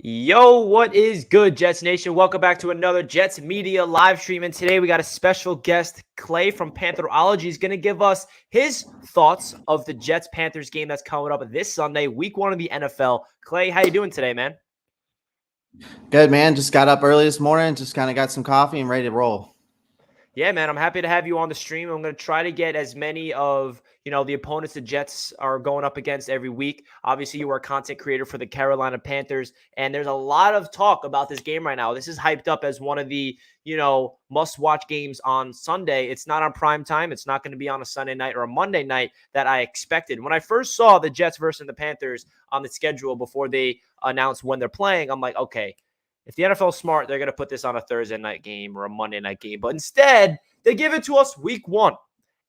Yo, what is good, Jets Nation? Welcome back to another Jets Media live stream. And today we got a special guest, Clay from Pantherology. He's going to give us his thoughts of the Jets Panthers game that's coming up this Sunday, week 1 of the NFL. Clay, how you doing today, man? Good, man. Just got up early this morning, just kind of got some coffee and ready to roll. Yeah, man, I'm happy to have you on the stream. I'm going to try to get as many of, the opponents the Jets are going up against every week. Obviously, you are a content creator for the Carolina Panthers, and there's a lot of talk about this game right now. This is hyped up as one of the, must-watch games on Sunday. It's not on prime time. It's not going to be on a Sunday night or a Monday night that I expected. When I first saw the Jets versus the Panthers on the schedule before they announced when they're playing, I'm like, okay, if the NFL is smart, they're going to put this on a Thursday night game or a Monday night game. But instead, they give it to us week 1.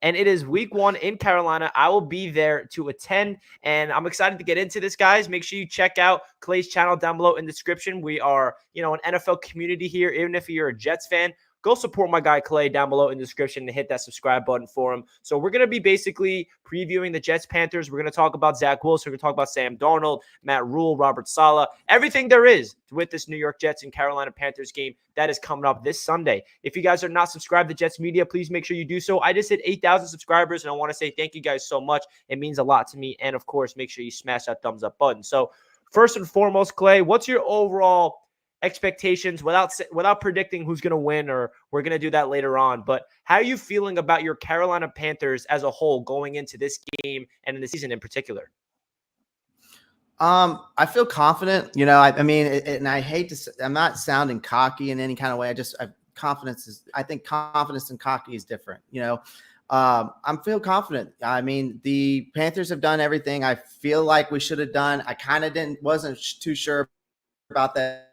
And it is week 1 in Carolina. I will be there to attend. And I'm excited to get into this, guys. Make sure you check out Clay's channel down below in the description. We are, an NFL community here. Even if you're a Jets fan, go support my guy Clay down below in the description and hit that subscribe button for him. So we're going to be basically previewing the Jets Panthers. We're going to talk about Zach Wilson. We're going to talk about Sam Darnold, Matt Rule, Robert Saleh, everything there is with this New York Jets and Carolina Panthers game that is coming up this Sunday. If you guys are not subscribed to Jets Media, please make sure you do so. I just hit 8,000 subscribers, and I want to say thank you guys so much. It means a lot to me. And, of course, make sure you smash that thumbs up button. So first and foremost, Clay, what's your overall expectations without predicting who's going to win, or we're going to do that later on, but how are you feeling about your Carolina Panthers as a whole going into this game and in the season in particular? I feel confident, and I hate to, I'm not sounding cocky in any kind of way. I think confidence and cocky is different. I feel confident. I mean, the Panthers have done everything I feel like we should have done. I kind of wasn't too sure about that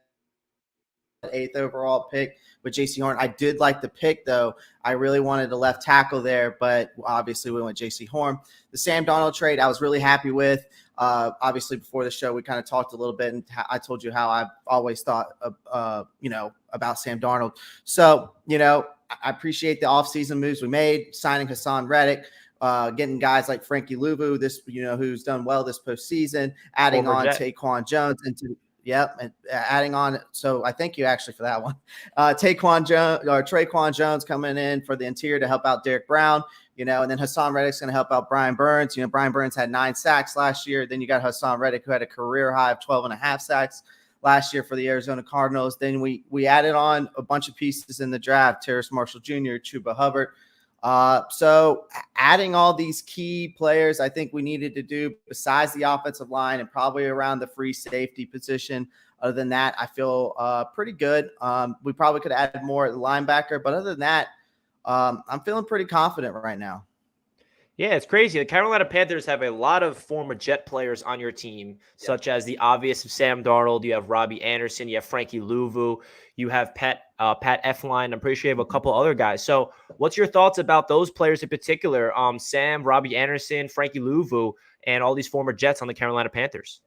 8th overall pick with JC Horn. I did like the pick, though. I really wanted a left tackle there, but obviously we went JC Horn. The Sam Darnold trade I was really happy with. Obviously, before the show, we kind of talked a little bit, and I told you how I've always thought, about Sam Darnold. So, I appreciate the offseason moves we made, signing Hassan Reddick, getting guys like Frankie Louvu, who's done well this postseason, adding on Taquan Jones into. Yep, and adding on. So I thank you actually for that one. Traquan Jones coming in for the interior to help out Derek Brown, and then Hassan Reddick's going to help out Brian Burns. Brian Burns had 9 sacks last year. Then you got Hassan Reddick, who had a career high of 12.5 sacks last year for the Arizona Cardinals. Then we added on a bunch of pieces in the draft: Terrace Marshall Jr., Chuba Hubbard. So adding all these key players, I think we needed to do besides the offensive line and probably around the free safety position. Other than that, I feel pretty good. We probably could have added more at the linebacker, but other than that, I'm feeling pretty confident right now. Yeah, it's crazy. The Carolina Panthers have a lot of former Jet players on your team, such as the obvious Sam Darnold. You have Robbie Anderson. You have Frankie Louvu. You have Pat Elflein. I'm pretty sure you have a couple other guys. So what's your thoughts about those players in particular? Sam, Robbie Anderson, Frankie Louvu, and all these former Jets on the Carolina Panthers.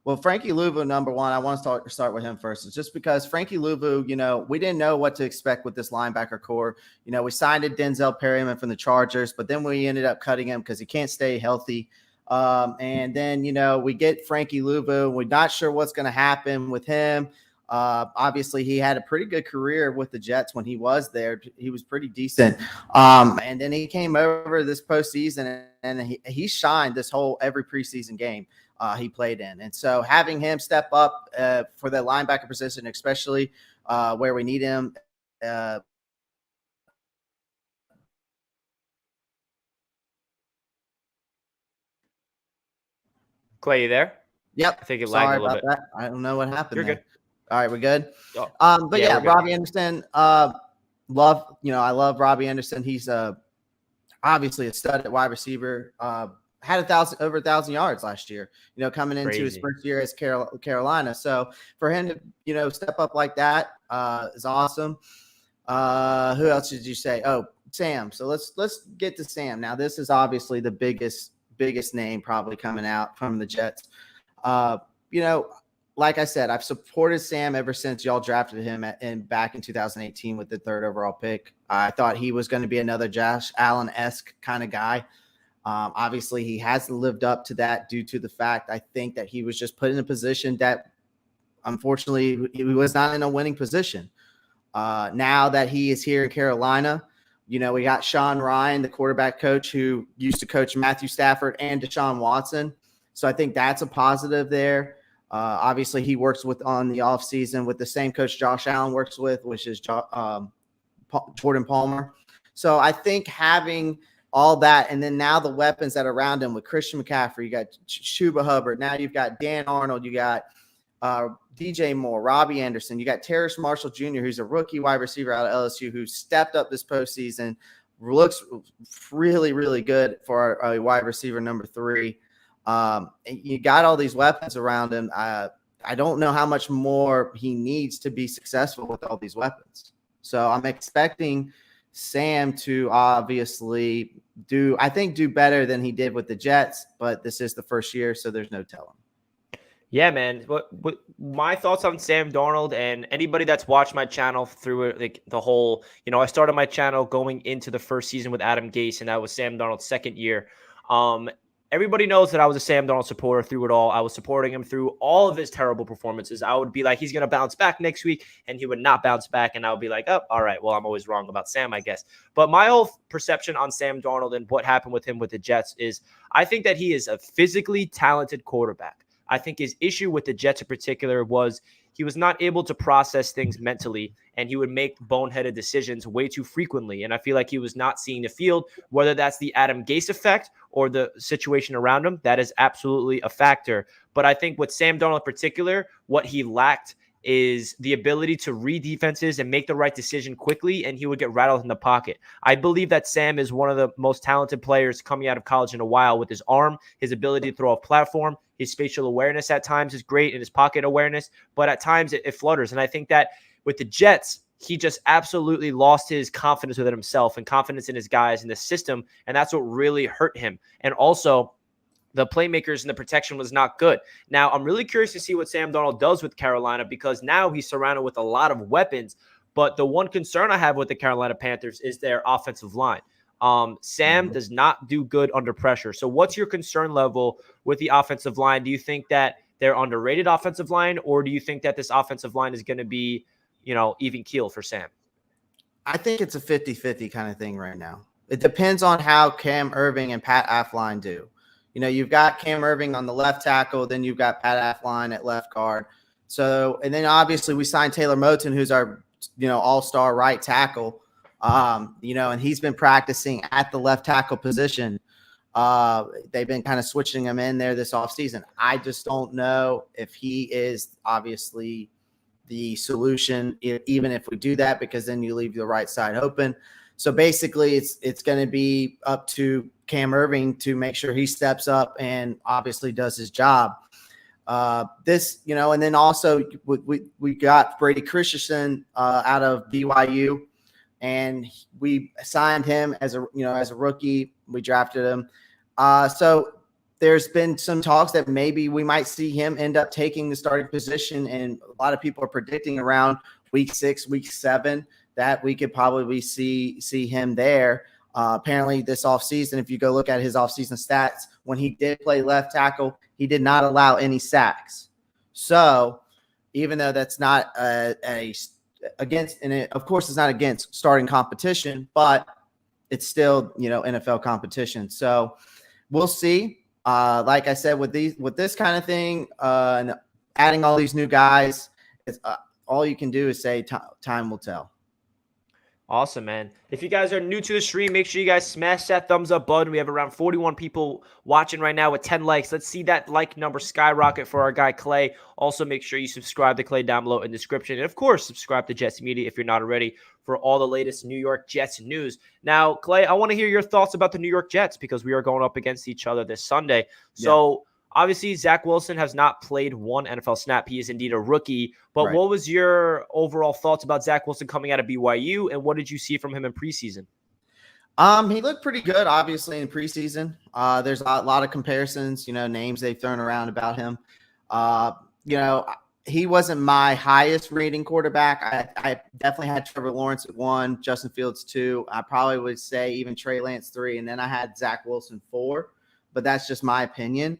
Well, Frankie Louvu, number one, I want to start with him first. It's just because Frankie Louvu, we didn't know what to expect with this linebacker core. We signed Denzel Perryman from the Chargers, but then we ended up cutting him because he can't stay healthy. And then, we get Frankie Louvu. We're not sure what's going to happen with him. Obviously, he had a pretty good career with the Jets when he was there. He was pretty decent. And then he came over this postseason, and he shined every preseason game he played in. And so having him step up for the linebacker position, especially where we need him, Clay, you there? Yep. I think it Sorry lagged a little about bit. that. I don't know what happened. You're there. good. All right, we're good. Oh, But yeah, Robbie Anderson, I love Robbie Anderson. He's obviously a stud at wide receiver. Had over 1,000 yards last year, coming into his first year as Carolina. So for him to, step up like that is awesome. Who else did you say? Oh, Sam. So let's get to Sam. Now, this is obviously the biggest name probably coming out from the Jets. Like I said, I've supported Sam ever since y'all drafted him back in 2018 with the 3rd overall pick. I thought he was going to be another Josh Allen-esque kind of guy. Obviously, he hasn't lived up to that due to the fact I think that he was just put in a position that unfortunately, he was not in a winning position. Now that he is here in Carolina, we got Sean Ryan, the quarterback coach who used to coach Matthew Stafford and Deshaun Watson. So I think that's a positive there. Obviously, he works on the offseason with the same coach Josh Allen works with, which is Jordan Palmer. So I think having all that, and then now the weapons that are around him with Christian McCaffrey, you got Chuba Hubbard. Now you've got Dan Arnold. You got DJ Moore, Robbie Anderson. You got Terrace Marshall Jr., who's a rookie wide receiver out of LSU, who stepped up this postseason, looks really, really good for a wide receiver number 3. You got all these weapons around him. I don't know how much more he needs to be successful with all these weapons. So I'm expecting Sam to obviously do better than he did with the Jets, but this is the first year, so there's no telling. Yeah, man. What my thoughts on Sam Darnold, and anybody that's watched my channel through like the whole, I started my channel going into the first season with Adam Gase, and that was Sam Darnold's second year. Everybody knows that I was a Sam Darnold supporter through it all. I was supporting him through all of his terrible performances. I would be like, he's going to bounce back next week, and he would not bounce back. And I would be like, oh, all right, well, I'm always wrong about Sam, I guess. But my whole perception on Sam Darnold and what happened with him with the Jets is I think that he is a physically talented quarterback. I think his issue with the Jets in particular was he was not able to process things mentally, and he would make boneheaded decisions way too frequently. And I feel like he was not seeing the field, whether that's the Adam Gase effect or the situation around him. That is absolutely a factor. But I think with Sam Darnold in particular, what he lacked is the ability to read defenses and make the right decision quickly, and he would get rattled in the pocket. I believe that Sam is one of the most talented players coming out of college in a while with his arm, his ability to throw off platform, his spatial awareness at times is great, and his pocket awareness, but at times it flutters. And I think that with the Jets, he just absolutely lost his confidence within himself and confidence in his guys and the system, and that's what really hurt him. And also, the playmakers and the protection was not good. Now, I'm really curious to see what Sam Darnold does with Carolina, because now he's surrounded with a lot of weapons. But the one concern I have with the Carolina Panthers is their offensive line. Sam does not do good under pressure. So what's your concern level with the offensive line? Do you think that they're underrated offensive line, or do you think that this offensive line is going to be, even keel for Sam? I think it's a 50-50 kind of thing right now. It depends on how Cam Irving and Pat Affline do. You've got Cam Irving on the left tackle, then you've got Pat Affline at left guard. So, and then obviously we signed Taylor Moton, who's our, all-star right tackle. And he's been practicing at the left tackle position. They've been kind of switching him in there this offseason. I just don't know if he is obviously the solution, even if we do that, because then you leave the right side open. So basically it's going to be up to Cam Irving to make sure he steps up and obviously does his job. And then also we got Brady Christensen out of BYU, and we signed him as a rookie. We drafted him. So there's been some talks that maybe we might see him end up taking the starting position, and a lot of people are predicting around week 6, week 7 that we could probably see him there. Apparently this offseason, if you go look at his offseason stats, when he did play left tackle, he did not allow any sacks. So even though that's not against, and of course it's not against starting competition, but it's still, NFL competition. So we'll see. Like I said, with this kind of thing, and adding all these new guys, it's, all you can do is say time will tell. Awesome, man. If you guys are new to the stream, make sure you guys smash that thumbs up button. We have around 41 people watching right now with 10 likes. Let's see that like number skyrocket for our guy Clay. Also, make sure you subscribe to Clay down below in the description. And, of course, subscribe to Jets Media if you're not already for all the latest New York Jets news. Now, Clay, I want to hear your thoughts about the New York Jets, because we are going up against each other this Sunday. So, obviously, Zach Wilson has not played one NFL snap. He is indeed a rookie. But What was your overall thoughts about Zach Wilson coming out of BYU, and what did you see from him in preseason? He looked pretty good, obviously, in preseason. There's a lot of comparisons, names they've thrown around about him. He wasn't my highest rating quarterback. I definitely had Trevor Lawrence at 1, Justin Fields 2. I probably would say even Trey Lance 3, and then I had Zach Wilson 4. But that's just my opinion.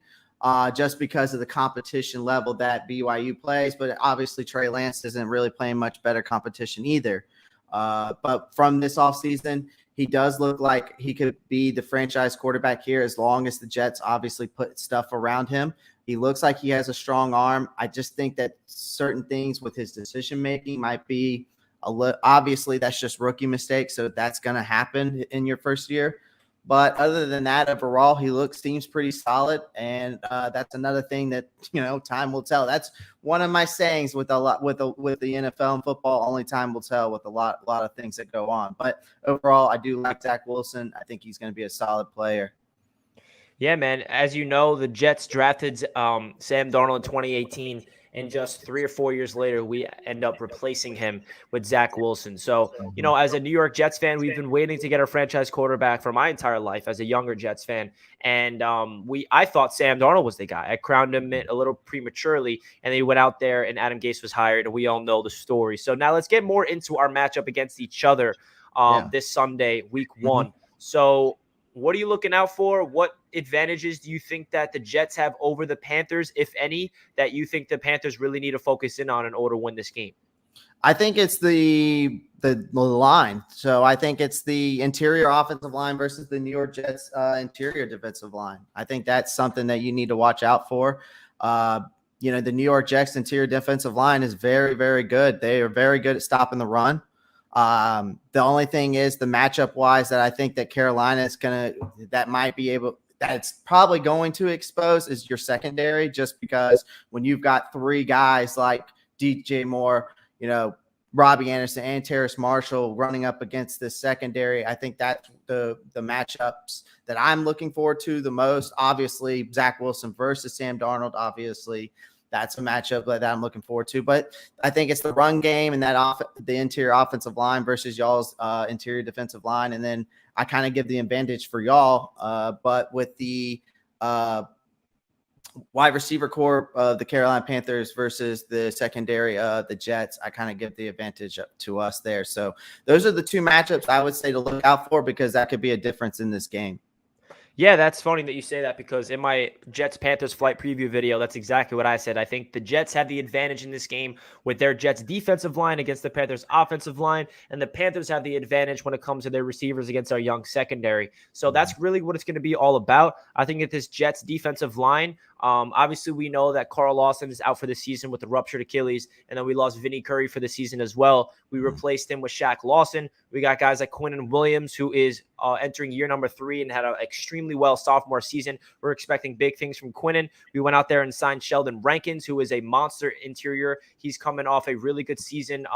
just because of the competition level that BYU plays. But obviously, Trey Lance isn't really playing much better competition either. But from this offseason, he does look like he could be the franchise quarterback here as long as the Jets obviously put stuff around him. He looks like he has a strong arm. I just think that certain things with his decision making might be obviously that's just rookie mistakes, so that's going to happen in your first year. But other than that, overall, seems pretty solid, and that's another thing that time will tell. That's one of my sayings with the NFL and football. Only time will tell with a lot of things that go on. But overall, I do like Zach Wilson. I think he's going to be a solid player. Yeah, man. As you know, the Jets drafted Sam Darnold in 2018, and just 3 or 4 years later, we end up replacing him with Zach Wilson. So, as a New York Jets fan, we've been waiting to get our franchise quarterback for my entire life as a younger Jets fan. And I thought Sam Darnold was the guy. I crowned him a little prematurely, and then he went out there, and Adam Gase was hired, and we all know the story. So now let's get more into our matchup against each other this Sunday, week 1. So what are you looking out for? What advantages do you think that the Jets have over the Panthers, if any, that you think the Panthers really need to focus in on in order to win this game? I think it's the line. So I think it's the interior offensive line versus the New York Jets interior defensive line. I think that's something that you need to watch out for. The New York Jets interior defensive line is very, very good. They are very good at stopping the run. The only thing is the matchup wise that I think that Carolina is that's probably going to expose is your secondary, just because when you've got 3 guys like DJ Moore, Robbie Anderson and Terrace Marshall running up against this secondary, I think that's the matchups that I'm looking forward to the most. Obviously, Zach Wilson versus Sam Darnold, obviously. That's a matchup that I'm looking forward to. But I think it's the run game and the interior offensive line versus y'all's interior defensive line. And then I kind of give the advantage for y'all. But with the wide receiver core of the Carolina Panthers versus the secondary the Jets, I kind of give the advantage to us there. So those are the 2 matchups I would say to look out for, because that could be a difference in this game. Yeah, that's funny that you say that, because in my Jets-Panthers flight preview video, that's exactly what I said. I think the Jets have the advantage in this game with their Jets defensive line against the Panthers offensive line, and the Panthers have the advantage when it comes to their receivers against our young secondary. So that's really what it's going to be all about. I think that this Jets defensive line, obviously we know that Carl Lawson is out for the season with the ruptured Achilles, and then we lost Vinny Curry for the season as well. We replaced him with Shaq Lawson. We got guys like Quinnen Williams, who is entering year number 3 and had an extremely well sophomore season. We're expecting big things from Quinnen. We went out there and signed Sheldon Rankins, who is a monster interior. He's coming off a really good season.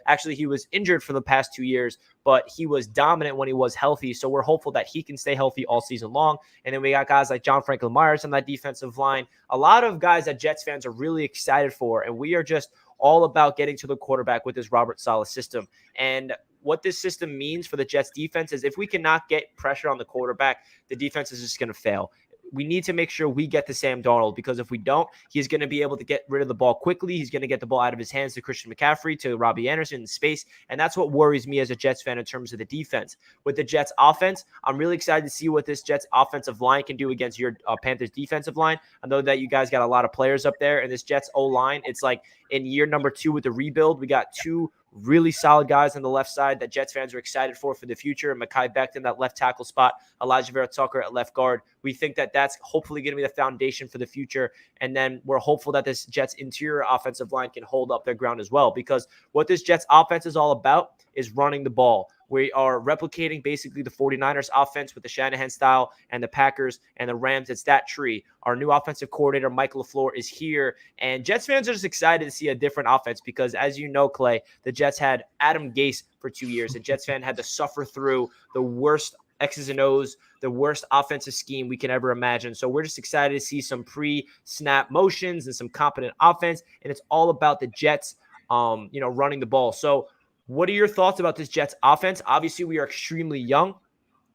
Actually, he was injured for the past 2 years, but he was dominant when he was healthy. So we're hopeful that he can stay healthy all season long. And then we got guys like John Franklin Myers on that defensive line. A lot of guys that Jets fans are really excited for. And we are just all about getting to the quarterback with this Robert Saleh system. And what this system means for the Jets defense is if we cannot get pressure on the quarterback, the defense is just going to fail. We need to make sure we get to Sam Darnold, because if we don't, he's going to be able to get rid of the ball quickly. He's going to get the ball out of his hands to Christian McCaffrey, to Robbie Anderson in space. And that's what worries me as a Jets fan in terms of the defense. With the Jets offense, I'm really excited to see what this Jets offensive line can do against your Panthers defensive line. I know that you guys got a lot of players up there, and this Jets O-line, it's like in year number 2 with the rebuild, we got 2 really solid guys on the left side that Jets fans are excited for the future. And Mekhi Becton, that left tackle spot, Elijah Vera Tucker at left guard. We think that that's hopefully going to be the foundation for the future. And then we're hopeful that this Jets interior offensive line can hold up their ground as well, because what this Jets offense is all about is running the ball. We are replicating basically the 49ers offense with the Shanahan style, and the Packers and the Rams. It's that tree. Our new offensive coordinator, Mike LaFleur, is here. And Jets fans are just excited to see a different offense, because as you know, Clay, the Jets had Adam Gase for 2 years. A Jets fan had to suffer through the worst X's and O's, the worst offensive scheme we can ever imagine. So we're just excited to see some pre-snap motions and some competent offense. And it's all about the Jets, running the ball. So what are your thoughts about this Jets offense? Obviously, we are extremely young.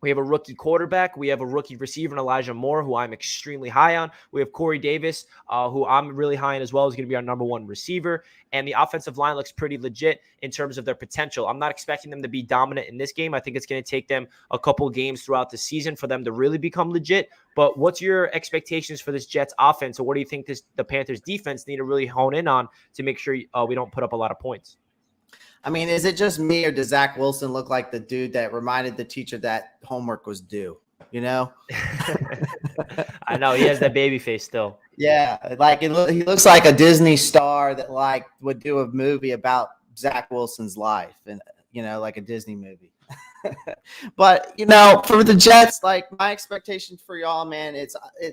We have a rookie quarterback. We have a rookie receiver in Elijah Moore, who I'm extremely high on. We have Corey Davis, who I'm really high on as well. Is going to be our number one receiver. And the offensive line looks pretty legit in terms of their potential. I'm not expecting them to be dominant in this game. I think it's going to take them a couple games throughout the season for them to really become legit. But what's your expectations for this Jets offense? Or what do you think the Panthers defense need to really hone in on to make sure we don't put up a lot of points? I mean, is it just me, or does Zach Wilson look like the dude that reminded the teacher that homework was due? You know? I know he has that baby face still. Yeah, like he looks like a Disney star that like would do a movie about Zach Wilson's life, and like a Disney movie. But for the Jets, like my expectations for y'all, man,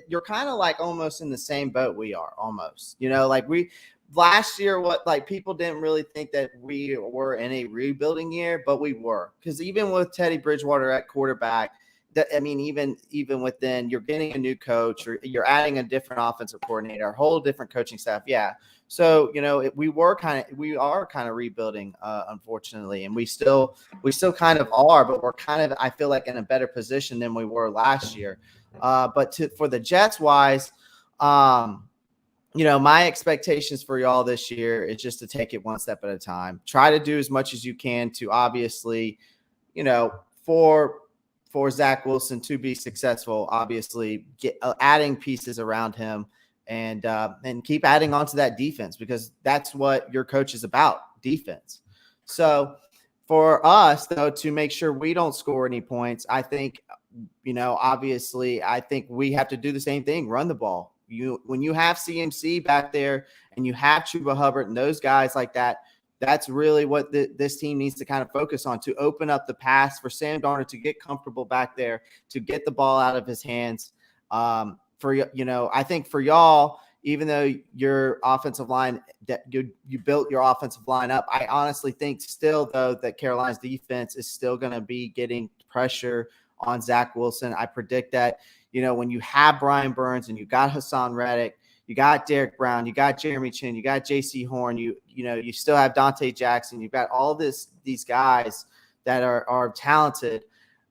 you're kind of like almost in the same boat we are, almost. Like last year, people didn't really think that we were in a rebuilding year, but we were, because even with Teddy Bridgewater at quarterback, even within, you're getting a new coach, or you're adding a different offensive coordinator, a whole different coaching staff. Yeah. So, we are kind of rebuilding, unfortunately, and we still kind of are, but we're kind of, I feel like, in a better position than we were last year. But for the Jets wise, my expectations for y'all this year is just to take it one step at a time. Try to do as much as you can to obviously, for Zach Wilson to be successful, obviously get adding pieces around him and keep adding on to that defense, because that's what your coach is about, defense. So for us, though, to make sure we don't score any points, I think, obviously, I think we have to do the same thing, run the ball. When you have CMC back there and you have Chuba Hubbard and those guys like that, that's really what this team needs to kind of focus on, to open up the pass for Sam Darnold to get comfortable back there, to get the ball out of his hands. I think for y'all, even though your offensive line, that you built your offensive line up, I honestly think still, though, that Carolina's defense is still going to be getting pressure on Zach Wilson. I predict that, when you have Brian Burns and you got Hassan Reddick, you got Derek Brown, you got Jeremy Chin, you got J.C. Horn, you still have Dante Jackson, you've got all these guys that are talented.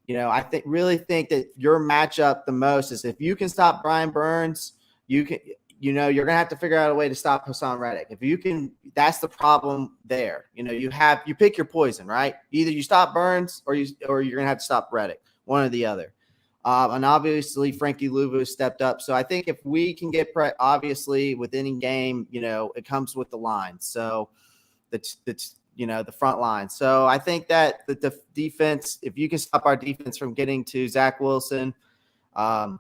I really think that your matchup the most is, if you can stop Brian Burns, you can, you're gonna have to figure out a way to stop Hassan Reddick. If you can, that's the problem there. You pick your poison, right? Either you stop Burns or you're gonna have to stop Reddick, one or the other. And obviously Frankie Louvu stepped up. So I think if we can get obviously with any game, it comes with the line. So that's the front line. So I think that the defense, if you can stop our defense from getting to Zach Wilson, I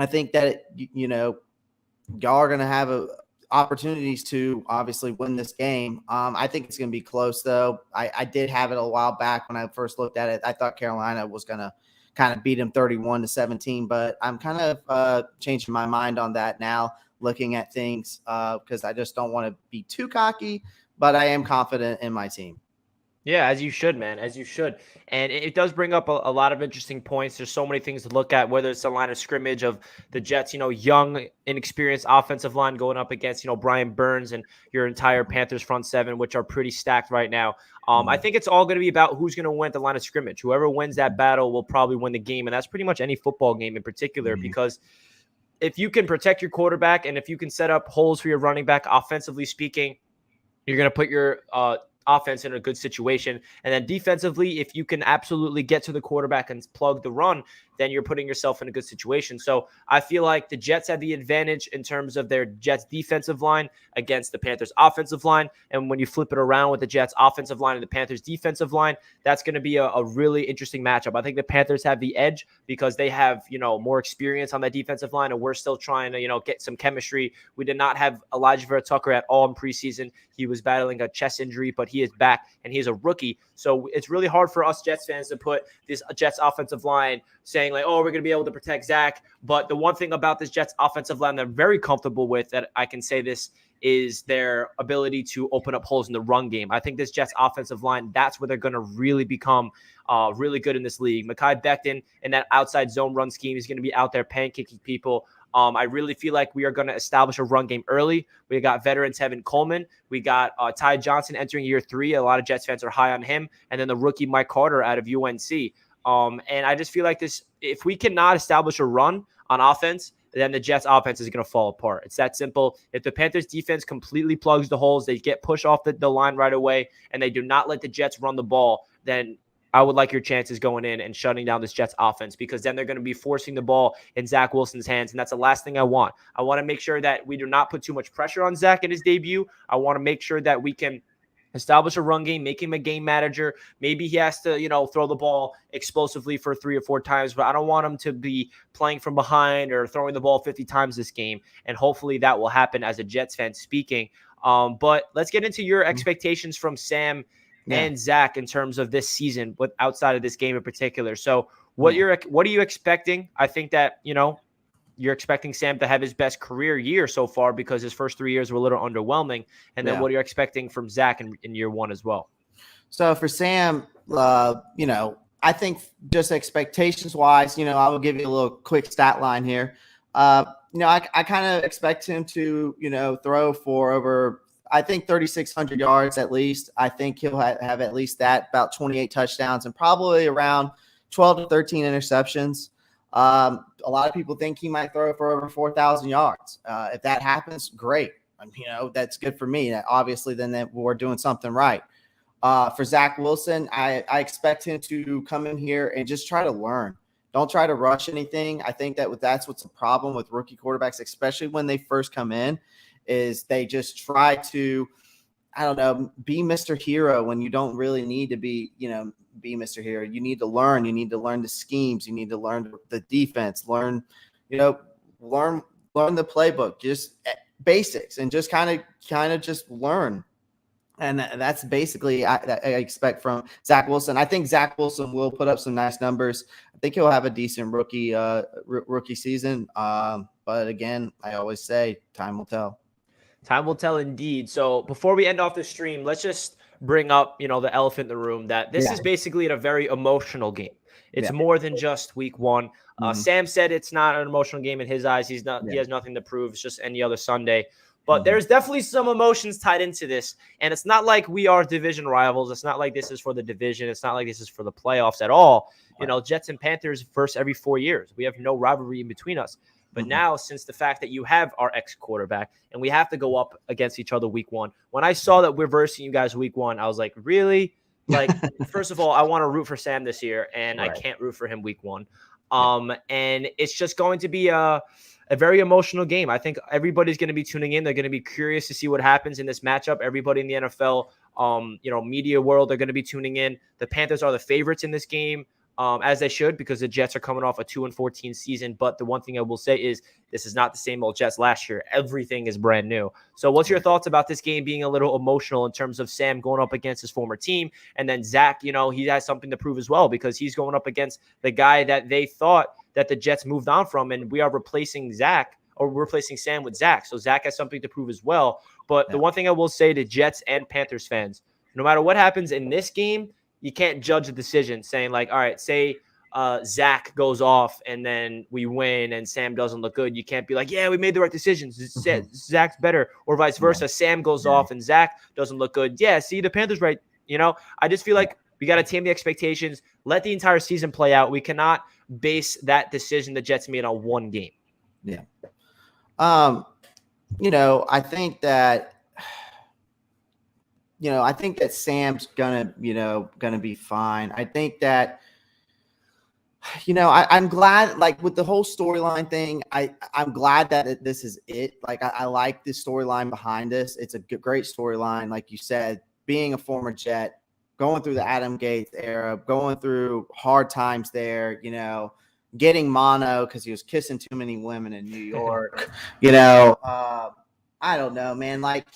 think that, y'all are going to have opportunities to obviously win this game. I think it's going to be close, though. I did have it a while back when I first looked at it. I thought Carolina was going to kind of beat him 31-17, but I'm kind of changing my mind on that now, looking at things, because I just don't want to be too cocky, but I am confident in my team. Yeah, as you should, man, as you should. And it does bring up a lot of interesting points. There's so many things to look at, whether it's the line of scrimmage of the Jets, young, inexperienced offensive line going up against, Brian Burns and your entire Panthers front seven, which are pretty stacked right now. I think it's all going to be about who's going to win the line of scrimmage. Whoever wins that battle will probably win the game. And that's pretty much any football game in particular, because if you can protect your quarterback and if you can set up holes for your running back, offensively speaking, you're going to put your offense in a good situation. And then defensively, if you can absolutely get to the quarterback and plug the run, then you're putting yourself in a good situation. So I feel like the Jets have the advantage in terms of their Jets defensive line against the Panthers offensive line. And when you flip it around with the Jets offensive line and the Panthers defensive line, that's going to be a really interesting matchup. I think the Panthers have the edge because they have, more experience on that defensive line, and we're still trying to, get some chemistry. We did not have Elijah Vera Tucker at all in preseason. He was battling a chest injury, but he is back and he's a rookie. So it's really hard for us Jets fans to put this Jets offensive line saying like, oh, we're going to be able to protect Zach. But the one thing about this Jets offensive line that I'm very comfortable with, that I can say this, is their ability to open up holes in the run game. I think this Jets offensive line, that's where they're going to really become really good in this league. Mekhi Becton in that outside zone run scheme is going to be out there pancaking people. I really feel like we are going to establish a run game early. We got veteran Tevin Coleman. We got Ty Johnson entering year 3. A lot of Jets fans are high on him. And then the rookie Mike Carter out of UNC. And I just feel like if we cannot establish a run on offense, then the Jets offense is going to fall apart. It's that simple. If the Panthers defense completely plugs the holes, they get pushed off the line right away, and they do not let the Jets run the ball, then I would like your chances going in and shutting down this Jets offense, because then they're going to be forcing the ball in Zach Wilson's hands, and that's the last thing I want. I want to make sure that we do not put too much pressure on Zach in his debut. I want to make sure that we can establish a run game, make him a game manager. Maybe he has to, throw the ball explosively for 3 or 4 times, but I don't want him to be playing from behind or throwing the ball 50 times this game. And hopefully that will happen as a Jets fan speaking. But let's get into your expectations from Sam and Zach in terms of this season, but outside of this game in particular. So what are you expecting? I think that, you're expecting Sam to have his best career year so far, because his first 3 years were a little underwhelming. And then what are you expecting from Zach in year one as well? So for Sam, I think just expectations wise, I will give you a little quick stat line here. I kind of expect him to, throw for over, I think 3,600 yards at least. I think he'll have at least that, about 28 touchdowns, and probably around 12 to 13 interceptions. A lot of people think he might throw for over 4,000 yards. If that happens, great. That's good for me. Obviously, then we're doing something right. For Zach Wilson, I expect him to come in here and just try to learn. Don't try to rush anything. I think that's what's a problem with rookie quarterbacks, especially when they first come in, is they just try to, be Mr. Hero when you don't really need to be Mr. Hero. You need to learn. You need to learn the schemes. You need to learn the defense. Learn the playbook. Just basics, and just kind of just learn. And that's basically I expect from Zach Wilson. I think Zach Wilson will put up some nice numbers. I think he'll have a decent rookie season. But again, I always say time will tell. Time will tell indeed. So before we end off the stream, let's just bring up, the elephant in the room, that this is basically a very emotional game. It's more than just week one. Sam said it's not an emotional game in his eyes. He has nothing to prove. It's just any other Sunday. But there's definitely some emotions tied into this. And it's not like we are division rivals. It's not like this is for the division. It's not like this is for the playoffs at all. Jets and Panthers versus every 4 years. We have no rivalry in between us. But now, since the fact that you have our ex-quarterback and we have to go up against each other week one, when I saw that we're versing you guys week one, I was like, really? Like, first of all, I want to root for Sam this year, and I can't root for him week one. And it's just going to be a very emotional game. I think everybody's going to be tuning in. They're going to be curious to see what happens in this matchup. Everybody in the NFL, media world, are going to be tuning in. The Panthers are the favorites in this game. As they should, because the Jets are coming off a 2-14 season. But the one thing I will say is this is not the same old Jets last year. Everything is brand new. So what's your thoughts about this game being a little emotional in terms of Sam going up against his former team? And then Zach, he has something to prove as well, because he's going up against the guy that they thought that the Jets moved on from. And we are replacing Sam with Zach. So Zach has something to prove as well. But the one thing I will say to Jets and Panthers fans, no matter what happens in this game, you can't judge the decision saying like, all right, say Zach goes off and then we win and Sam doesn't look good. You can't be like, yeah, we made the right decisions. Zach's better, or vice versa. Sam goes off and Zach doesn't look good. Yeah, see, the Panthers right. I just feel like we got to tame the expectations. Let the entire season play out. We cannot base that decision the Jets made on one game. Yeah. I think that Sam's gonna be fine. I think that, I'm glad, like, with the whole storyline thing, I'm glad that this is it. Like, I like the storyline behind this. It's a great storyline. Like you said, being a former Jet, going through the Adam Gates era, going through hard times there, getting mono because he was kissing too many women in New York, I don't know, man. Like,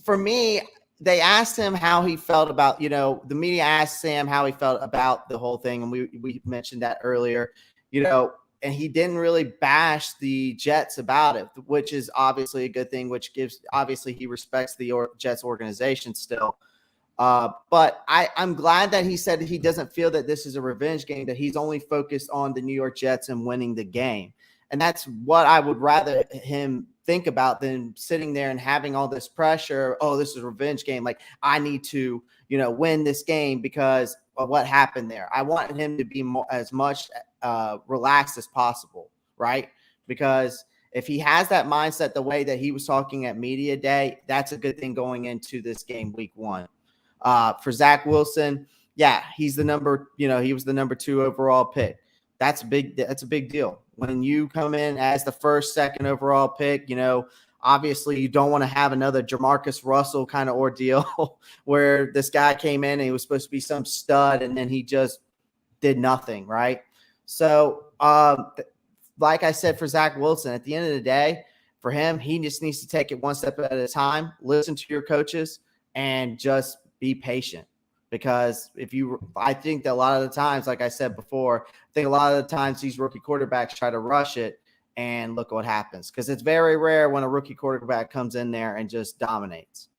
for me, they asked him how he felt about, the media asked Sam how he felt about the whole thing. And we mentioned that earlier, and he didn't really bash the Jets about it, which is obviously a good thing, which obviously he respects the Jets organization still. But I'm glad that he said that he doesn't feel that this is a revenge game, that he's only focused on the New York Jets and winning the game. And that's what I would rather him think about than sitting there and having all this pressure. Oh, this is a revenge game. Like, I need to, win this game, because what happened there. I want him to be as much relaxed as possible, right? Because if he has that mindset the way that he was talking at media day, that's a good thing going into this game week 1. For Zach Wilson, yeah, he's the number, he was the number 2 overall pick. That's a big deal. When you come in as the first, second overall pick, obviously you don't want to have another Jamarcus Russell kind of ordeal where this guy came in and he was supposed to be some stud and then he just did nothing, right? So, like I said, for Zach Wilson, at the end of the day, for him, he just needs to take it one step at a time, listen to your coaches, and just be patient. Because I think that a lot of the times, like I said before, I think a lot of the times these rookie quarterbacks try to rush it, and look what happens. Because it's very rare when a rookie quarterback comes in there and just dominates.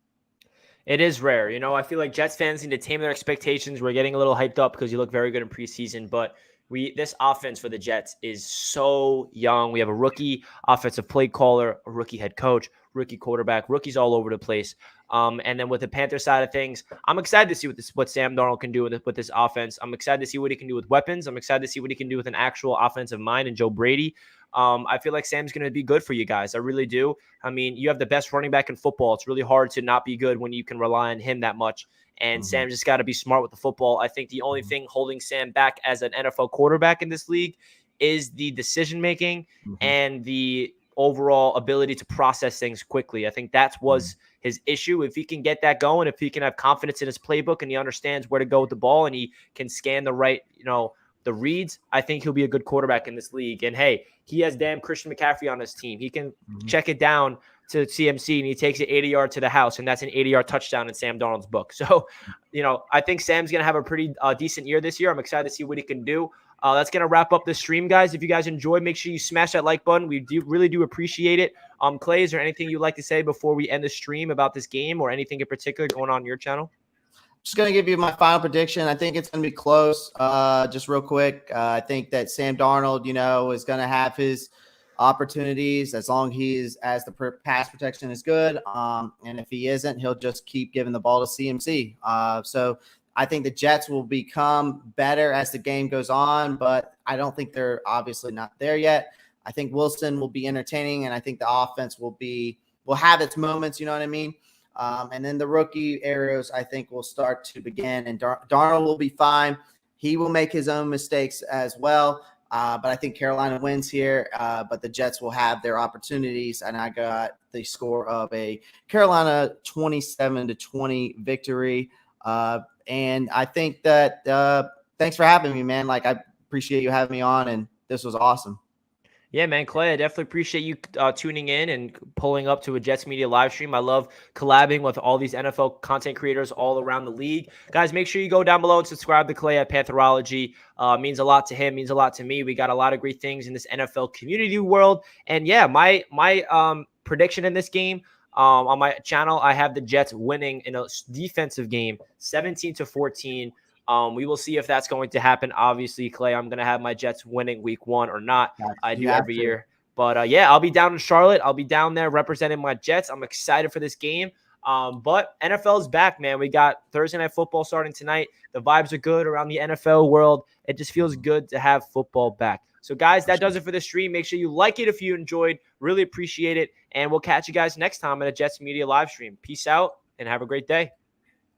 It is rare. I feel like Jets fans need to tame their expectations. We're getting a little hyped up because you look very good in preseason, but this offense for the Jets is so young. We have a rookie offensive play caller, a rookie head coach, rookie quarterback, rookies all over the place. And then with the Panther side of things, I'm excited to see what Sam Darnold can do with this offense. I'm excited to see what he can do with weapons. I'm excited to see what he can do with an actual offensive mind and Joe Brady. I feel like Sam's going to be good for you guys. I really do. I mean, you have the best running back in football. It's really hard to not be good when you can rely on him that much. And Sam just got to be smart with the football. I think the only thing holding Sam back as an NFL quarterback in this league is the decision-making and the overall ability to process things quickly. I think that was his issue. If he can get that going, if he can have confidence in his playbook and he understands where to go with the ball and he can scan the right, the reads, I think he'll be a good quarterback in this league. And hey, he has damn Christian McCaffrey on his team. He can check it down to CMC and he takes it 80-yard to the house, and that's an 80-yard touchdown in Sam Darnold's book. So, I think Sam's going to have a pretty decent year this year. I'm excited to see what he can do. That's going to wrap up the stream, guys. If you guys enjoyed, make sure you smash that like button. We really do appreciate it. Clay, is there anything you'd like to say before we end the stream about this game or anything in particular going on your channel? Just going to give you my final prediction. I think it's going to be close. Just real quick. I think that Sam Darnold, is going to have his opportunities as long as the pass protection is good. And if he isn't, he'll just keep giving the ball to CMC. So I think the Jets will become better as the game goes on, but I don't think they're obviously not there yet. I think Wilson will be entertaining, and I think the offense will have its moments. You know what I mean? And then the rookie arrows, I think, will start to begin, and Darnold will be fine. He will make his own mistakes as well. But I think Carolina wins here, but the Jets will have their opportunities, and I got the score of a Carolina 27-20 victory. And I think that thanks for having me, man. Like, I appreciate you having me on, and this was awesome. Yeah, man, Clay, I definitely appreciate you tuning in and pulling up to a Jets Media live stream. I love collabing with all these NFL content creators all around the league. Guys, make sure you go down below and subscribe to Clay at Pantherology. Means a lot to him, means a lot to me. We got a lot of great things in this NFL community world. And yeah, my prediction in this game, on my channel, I have the Jets winning in a defensive game, 17-14. We will see if that's going to happen. Obviously, Clay, I'm going to have my Jets winning week 1 or not. I do every year. But yeah, I'll be down in Charlotte. I'll be down there representing my Jets. I'm excited for this game. But NFL is back, man. We got Thursday Night Football starting tonight. The vibes are good around the NFL world. It just feels good to have football back. So, guys, that does it for the stream. Make sure you like it if you enjoyed. Really appreciate it. And we'll catch you guys next time at a Jets Media live stream. Peace out and have a great day.